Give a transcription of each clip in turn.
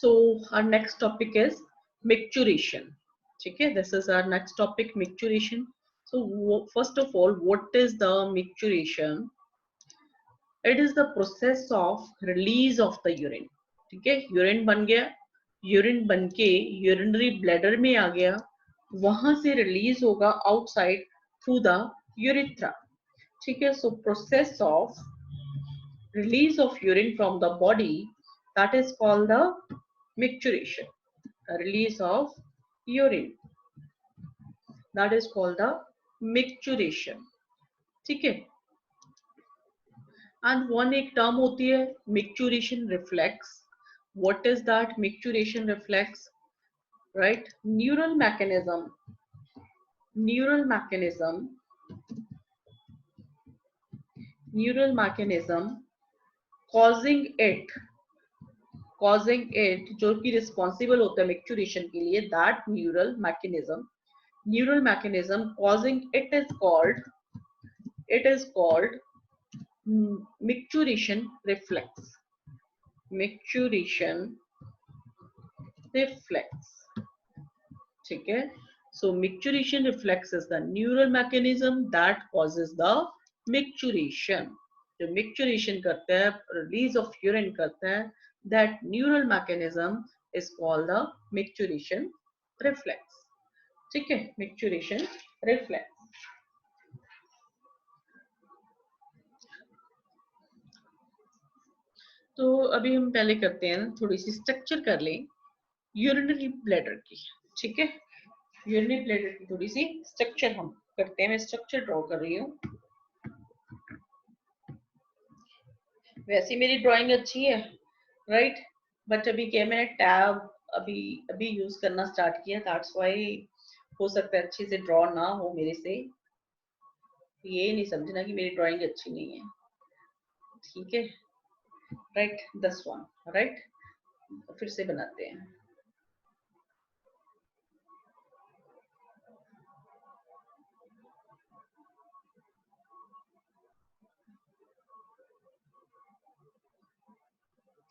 So our next topic is micturition. ठीक है, this is our next topic, micturition. So first of all, what is the micturition? It is the process of release of the urine. ठीक है, urine बन गया, urine बन के urinary bladder में आ गया, वहां से रिलीज होगा आउटसाइड थ्रू द यूरिथ्रा. ठीक है, so process of release of urine from the body, that is called the micturition. Release of urine, that is called the micturition. ठीक है, and one एक term होती है micturition reflex. What is that micturition reflex? Right, neural mechanism, neural mechanism, neural mechanism causing it, causing it, जो कि responsible होता है micturition के लिए, that neural mechanism, neural mechanism causing it is called, it is called micturition reflex, micturition reflex. ठीक है, so micturition reflex is the neural mechanism that causes the micturition. जो micturition करता है, release of urine करता है, that neural mechanism is called the micturition reflex. ठीक है, micturition reflex. तो अभी हम पहले करते हैं, थोड़ी सी स्ट्रक्चर कर लें यूरिनरी ब्लैडर की. ठीक है, यूरिनरी ब्लैडर की थोड़ी सी स्ट्रक्चर हम करते हैं. मैं स्ट्रक्चर ड्रॉ कर रही हूँ. वैसे मेरी ड्राइंग अच्छी है, राइट, बट अभी क्या, मैंने टैब अभी अभी यूज करना स्टार्ट किया, दैट्स व्हाई हो सकता है अच्छे से ड्रॉ ना हो मेरे से. ये नहीं समझना कि मेरी ड्राइंग अच्छी नहीं है. ठीक है, राइट, दिस वन, राइट, फिर से बनाते हैं.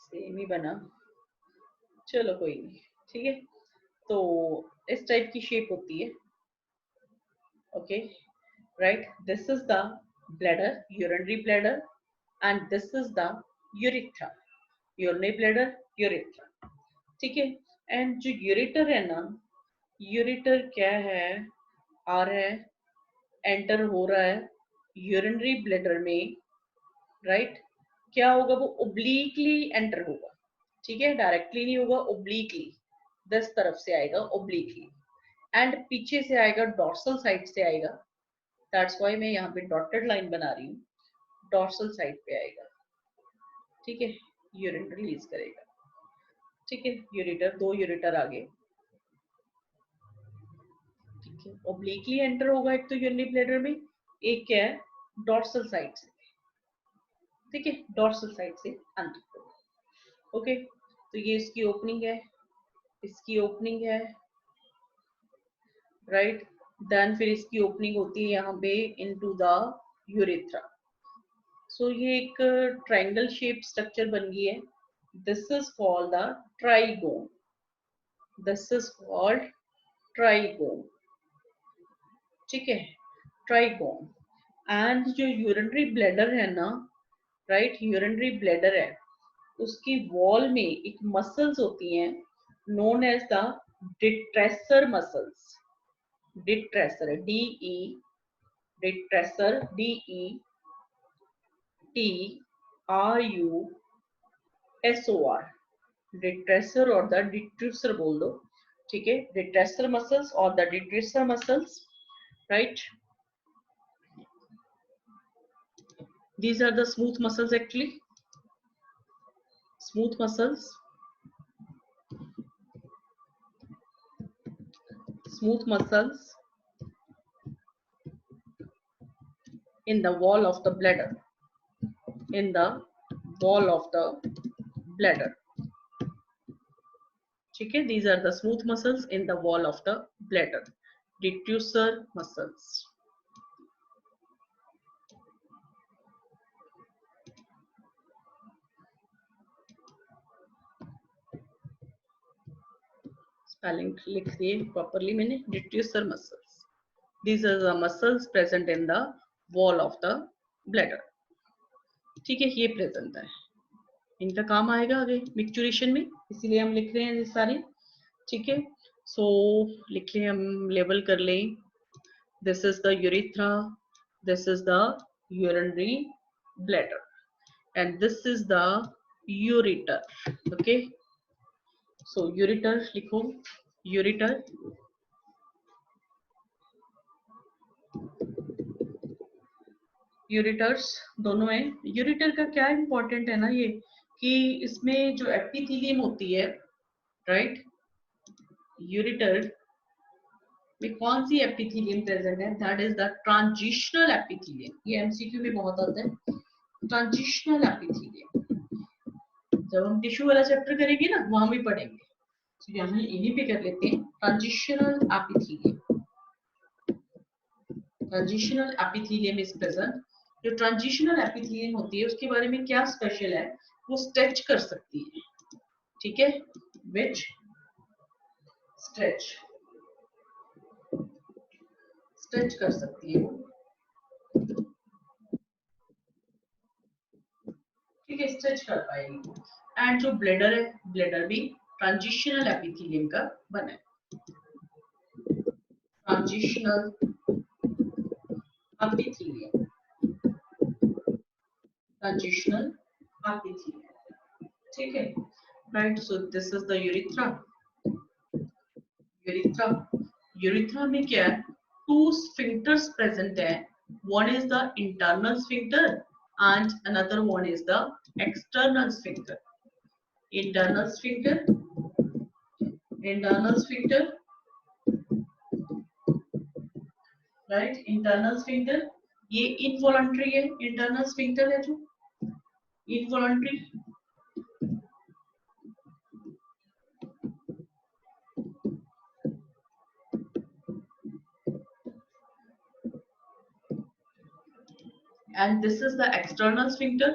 सेम ही बना, चलो कोई नहीं. ठीक है, तो इस टाइप की शेप होती है. Okay, right, this is the bladder, urinary bladder, and this is the urethra, urinary bladder, urethra. ठीक है, एंड जो यूरेटर है ना, यूरेटर क्या है, आ रहा है, एंटर हो रहा है यूरिनरी ब्लैडर में, राइट. क्या होगा, वो ओब्लीकली एंटर होगा. ठीक है, डायरेक्टली नहीं होगा, ओब्लीकली, 10 तरफ से आएगा ओब्लीकली, एंड पीछे से आएगा, डॉर्सल साइड से आएगा. दैट्स व्हाई मैं यहाँ पे डॉटेड लाइन बना रही हूँ, डॉर्सल साइड पे आएगा. ठीक है, यूरिन रिलीज करेगा. ठीक है, यूरेटर, 2 यूरेटर आगे. ठीक है, ओब्लीकली एंटर होगा एक तो यूरिनरी ब्लैडर में, एक क्या है, डॉर्सल साइड से. ठीक है, डॉर्सल साइड से एंटर होगा. ओके, तो ये इसकी ओपनिंग है, इसकी ओपनिंग है, राइट. देन फिर इसकी ओपनिंग होती है यहाँ पे इनटू द यूरेथ्रा. सो ये एक ट्रायंगल शेप स्ट्रक्चर बन गई है. This is called the trigon, this is called trigon. ठीक है, ट्राइगोन. एंड जो यूरिनरी ब्लैडर है ना, राइट, यूरिनरी ब्लैडर है, उसकी वॉल में एक मसल्स होती हैं known as the detrusor muscles. Detrusor, D E, detrusor, D E T R U S O R, detrusor और द डिट्रूसर बोल दो. ठीक है, डिट्रेसर मसल्स और the detrusor muscles, right. These are the smooth muscles actually, smooth muscles, smooth muscles in the wall of the bladder, in the wall of the bladder. ठीक है, these are the smooth muscles in the wall of the bladder, detrusor muscles. Spelling लिख दिए properly मैंने. डिट्यूसर muscles, these are the muscles present in the wall of the bladder. ठीक है, ये present है, इनका काम आएगा आगे मिक्चुरेशन में, इसीलिए हम लिख रहे हैं ये सारे. ठीक है, सो लिख लें, हम लेबल कर लें. This is the urethra, this is the urinary bladder and this is the ureter. Okay, so ureter लिखो, यूरेटर. यूरेटर्स दोनों है. यूरेटर का क्या इंपॉर्टेंट है ना, ये कि इसमें जो एपिथेलियम होती है, राइट, यूरेटर में कौन सी एपिथेलियम प्रेजेंट है, that is the transitional epithelium. ये एमसीक्यू में बहुत आता है, ट्रांजिशनल एपिथेलियम. जब हम टिश्यू वाला चैप्टर करेंगे ना, वहां भी पढ़ेंगे. तो यहाँ इन्हीं पे कर लेते हैं, transitional epithelium. Transitional epithelium is present. जो ट्रांजिशनल एपिथेलियम होती है उसके बारे में क्या स्पेशल है, वो स्ट्रेच कर सकती है. ठीक है, विच स्ट्रेच कर सकती है वो. ठीक है, स्ट्रेच कर पाएगी. एंड जो ब्लैडर है, ब्लैडर भी ट्रांजिशनल एपिथेलियम का बना है. Transitional epithelium, transitional epithelium. ठीक है, right. So this is the urethra. Urethra, urethra में क्या है, टू स्फिंक्टर्स प्रेजेंट है. One is the internal sphincter and another one is the external sphincter. Internal sphincter, internal sphincter, right, internal sphincter. ये involuntary है, internal sphincter है जो involuntary. And this is the external sphincter.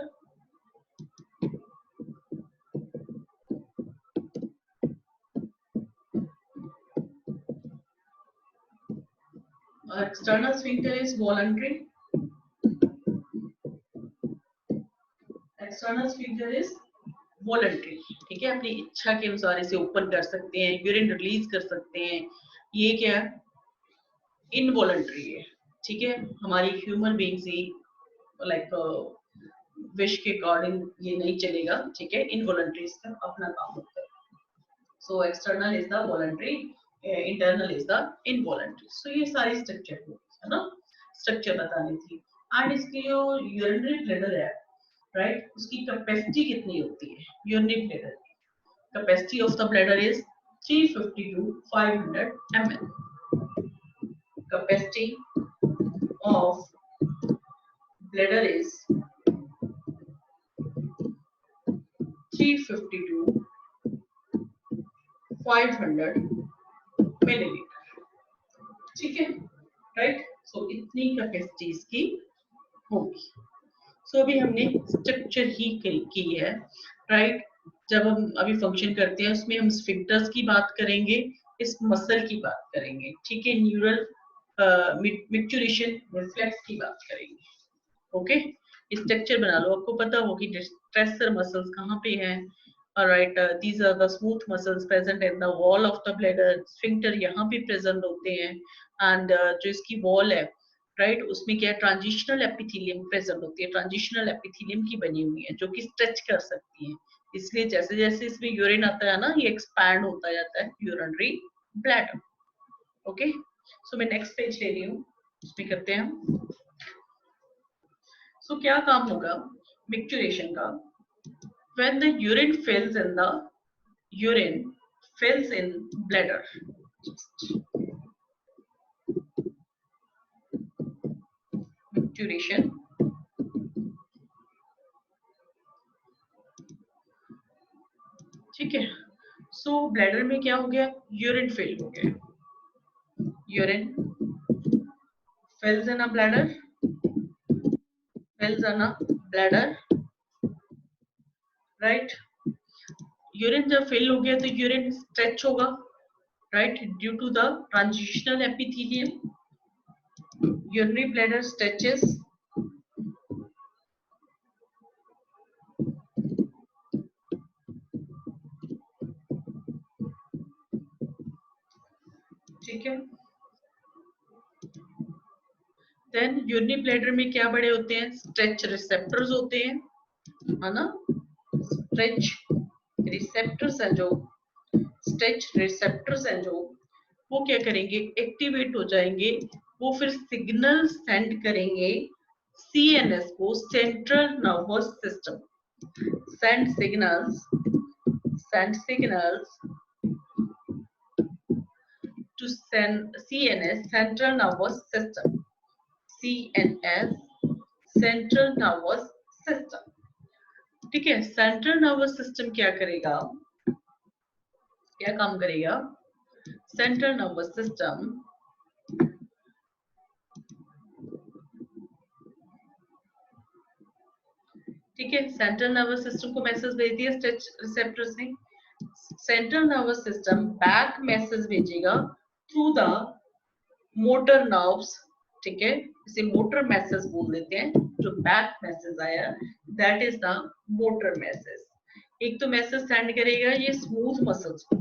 External sphincter is voluntary. External sphincter is voluntary. ठीक है, अपनी इच्छा के अनुसार इसे ओपन कर सकते हैं, यूरिन रिलीज कर सकते हैं. ये क्या है, इनवॉलंटरी है. ठीक है, हमारी ह्यूमन बीइंग से लाइक विश के अकॉर्डिंग ये नहीं चलेगा. ठीक है, इनवॉलंटरी इसका अपना काम होता है. So external is the voluntary, internal is the involuntary. So ये सारी स्ट्रक्चर है ना, स्ट्रक्चर बतानी थी. एंड इसकी जो यूरिनरी ब्लैडर है, राइट, उसकी कैपेसिटी कितनी होती है. Urinary bladder capacity of the bladder is 350 to 500 ml. Capacity of bladder is 350 to 500 milliliter. ठीक है, राइट. सो इतनी कैपेसिटी इसकी होगी. सो अभी हमने स्ट्रक्चर ही की है, राइट. जब हम अभी फंक्शन करते हैं उसमें हम स्फिंक्टर्स की बात करेंगे, इस मसल की बात करेंगे. ठीक है, न्यूरल मिक्चुरेशन रिफ्लेक्स की बात करेंगे. ओके, स्ट्रक्चर बना लो, आपको पता हो कि स्ट्रेसर मसल्स कहाँ पे हैं. Alright, these are the smooth muscles present in the wall of the bladder. Sphincter यहाँ पे प्रेजेंट होते हैं. एंड जो इसकी वॉल है, राइट, उसमें क्या है, ट्रांजिशनल एपिथेलियम प्रेजेंट होती है. ट्रांजिशनल एपिथेलियम की बनी हुई है जो कि स्ट्रेच कर सकती है. इसलिए जैसे जैसे इसमें यूरिन आता है ना, ये एक्सपैंड होता जाता है, यूरिनरी ब्लैडर. ओके, सो मैं नेक्स्ट पेज ले रही हूँ, उसमें करते हैं हम. सो क्या काम होगा मिक्चुरेशन का, when the urine fills in the bladder. Micturition. ठीक है, सो ब्लैडर में क्या हो गया, यूरिन फिल हो गया. Urine fills in a bladder, fills in a bladder, right. Urine जब फिल हो गया तो यूरिन स्ट्रेच होगा, right? Due to the transitional epithelium, urinary bladder stretches. ठीक है, देन यूरिनरी ब्लैडर में क्या बड़े होते हैं, स्ट्रेच रिसेप्टर्स होते हैं, है ना, स्ट्रेच रिसेप्टर्स हैं जो, स्ट्रेच रिसेप्टर्स हैं जो, वो क्या करेंगे, एक्टिवेट हो जाएंगे, वो फिर सिग्नल सेंड करेंगे सीएनएस को, central nervous system, send signals to send CNS, Central Nervous System, CNS, Central Nervous System. ठीक है, सेंट्रल नर्वस सिस्टम क्या करेगा, क्या काम करेगा, सेंट्रल नर्वस सिस्टम ठीक है, सेंट्रल नर्वस सिस्टम को मैसेज भेज दिया स्ट्रेच रिसेप्टर्स ने, central nervous system back message भेजेगा थ्रू द मोटर नर्व्स, ठीक है, इसे मोटर मैसेज बोल देते हैं, जो बैक मैसेज आया that is the motor message. एक तो मैसेज सेंड करेगा ये स्मूथ मसल्स को,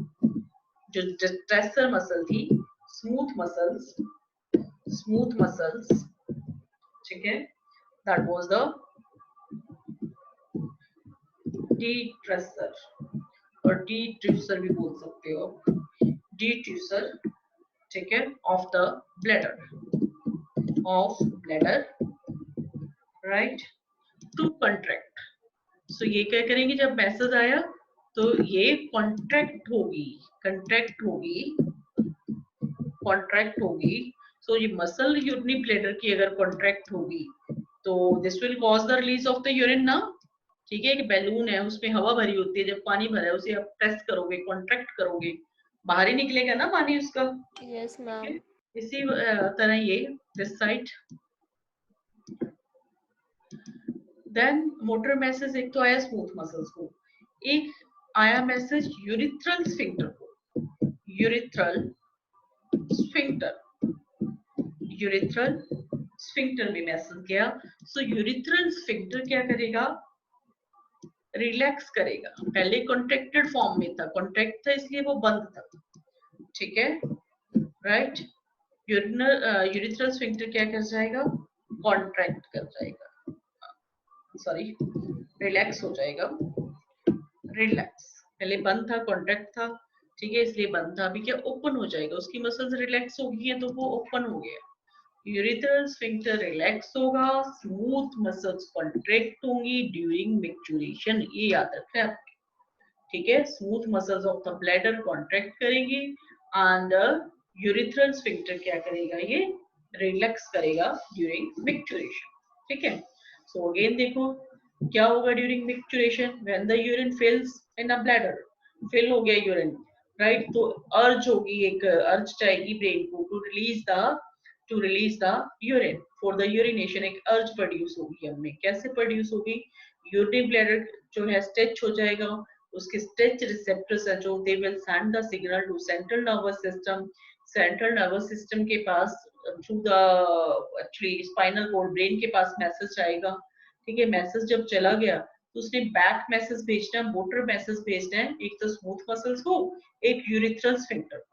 जो डिस्ट्रेसर मसल थी, स्मूथ मसल्स, ठीक है, दैट वाज द डिट्रेसर, और डिट्यूसर भी बोल सकते हो, डिट्यूसर, ठीक है, of the bladder, right, to contract. So ये क्या करेंगे, जब मैसेज आया तो ये कॉन्ट्रैक्ट होगी, सो ये मसल यूरिनरी ब्लैडर की अगर कॉन्ट्रैक्ट होगी तो this will cause the release of the urine ना, ठीक है, एक बैलून है उसमें हवा भरी होती है, जब पानी भरा है उसे आप प्रेस करोगे, कॉन्ट्रैक्ट करोगे, बाहर ही निकलेगा ना पानी उसका, यस मैम। इसी तरह ये this side, then motor message एक तो आया स्मूथ मसल्स को, एक आया मैसेज यूरिथ्रल स्फिंक्टर को, यूरिथ्रल स्फिंक्टर में मैसेज गया, सो यूरिथ्रल स्फिंक्टर क्या करेगा, रिलैक्स करेगा, पहले कॉन्ट्रैक्टेड फॉर्म में था, कॉन्ट्रैक्ट था इसलिए वो बंद था, ठीक है, राइट, यूरिथ्रल स्फिंक्टर क्या कर जाएगा, कॉन्ट्रैक्ट कर जाएगा, सॉरी रिलैक्स हो जाएगा, रिलैक्स, पहले बंद था, कॉन्ट्रैक्ट था, ठीक है, इसलिए बंद था, अभी क्या ओपन हो जाएगा, उसकी मसल्स रिलैक्स हो गई है तो वो ओपन हो गया, यूरिथ्रल स्फिंक्टर रिलैक्स होगा, स्मूथ मसल्स कॉन्ट्रैक्ट होंगी ड्यूरिंग मैच्योरेशन, ये याद रखना है, ठीक है, smooth muscles of the bladder contract करेंगी एंड यूरिथ्रल स्फिंक्टर क्या करेगा, ये रिलैक्स करेगा ड्यूरिंग मैच्योरेशन, ठीक है। सो अगेन देखो क्या होगा during micturition, when the urine fills in a bladder, फिल हो गया यूरिन, राइट, तो अर्ज होगी, एक अर्ज चाहिए ब्रेन को to release the urine, for the urination एक अर्ज प्रोड्यूस होगी हमें, कैसे प्रोड्यूस होगी, यूरिनरी ब्लैडर जो है स्ट्रेच हो जाएगा, उसके स्ट्रेच रिसेप्टर्स है जो, they will send the signal to central nervous system, central nervous system के पास through the actually spinal cord, brain के पास मैसेज आएगा, ठीक है, मैसेज जब चला गया तो उसने बैक मैसेज भेजना है, मोटर मैसेज भेजना है, एक तो स्मूथ मसल्स को, एक यूरिथ्रल स्फिंक्टर को,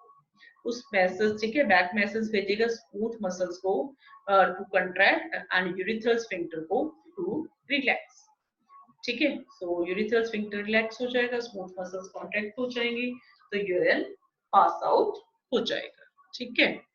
उस मैसेज, ठीक है, बैक मैसेज भेजेगा स्मूथ मसल्स को to contract and urethral sphincter को टू रिलैक्स, ठीक है, सो यूरिथ्रल स्फिंक्टर रिलैक्स हो जाएगा, स्मूथ मसल्स कॉन्ट्रैक्ट हो जाएंगी, तो यूरिन पास आउट हो जाएगा, ठीक है।